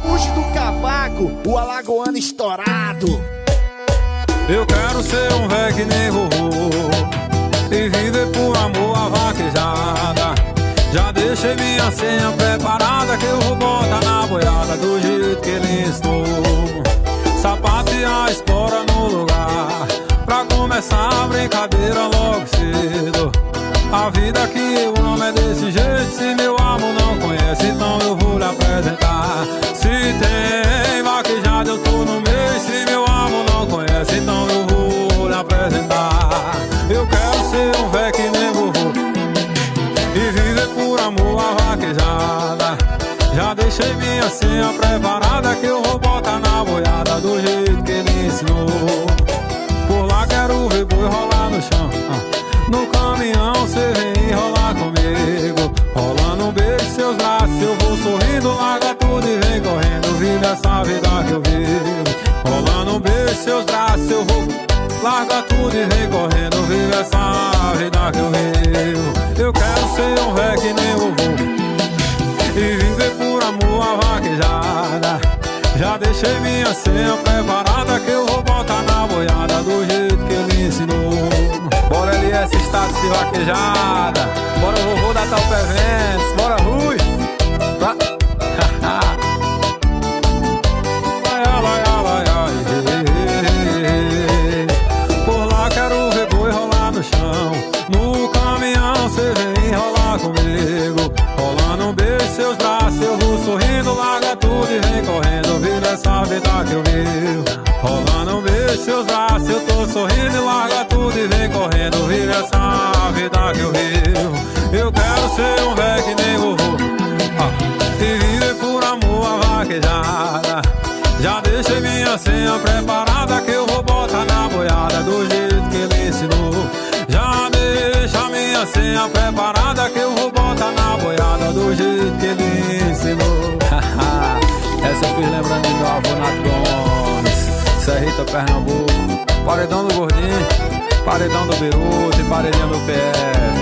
Fuge do cavaco, o alagoano estourado. Eu quero ser um véio que nem vovô e viver por amor a vaquejada. Já deixei minha senha preparada, que eu vou botar na boiada do jeito que ele ensinou. Sapato e a espora no lugar, pra começar a brincadeira logo cedo. A vida que eu amo é desse jeito, se meu amor não conhece, então eu vou lhe apresentar. Se tem vaquejada eu tô no meio, se meu amor não conhece, então eu vou lhe apresentar. Eu quero ser um véio que nem vovô e viver por amor a vaquejada. Já deixei minha senha preparada, que eu vou botar na boiada do jeito que ele ensinou. Por lá quero ver boi rolar no chão, no caminhão cê vem enrolar comigo. Rolando um beijo em seus braços, eu vou sorrindo. Larga tudo e vem correndo, vive essa vida que eu vivo. Rolando um beijo em seus braços, eu vou. Larga tudo e vem correndo, vive essa vida que eu vivo. Eu quero ser um véio que nem vovô e viver por amor a vaquejada. Já deixei minha senha preparada, que eu vou botar na boiada do jeito que ele ensinou. Bora LS status de vaquejada, bora vovô da Tal Presentes, bora Rui. Por lá quero ver boi rolar no chão, no caminhão cê vem enrolar comigo. Rolando um beijo em seus braços, eu vou sorrindo. Larga tudo e vem correndo, vive essa vida que eu vivo. Rolando um beijo em seus braços, eu tô sorrindo. E larga tudo e vem correndo, vive essa vida que eu vivo. Eu quero ser um véio que nem vovô e viver por amor a vaquejada. Já deixei minha senha preparada, que eu vou botar na boiada do jeito que ele ensinou. Já deixa minha senha preparada, que eu vou botar na boiada do jeito que ele ensinou. Essa eu fiz lembrando do meu avô Nato Gomes, Serrita, Pernambuco. Paredão do Gordinho, paredão do Beruto e paredinho do PF.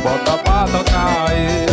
Bota pra tocar aí.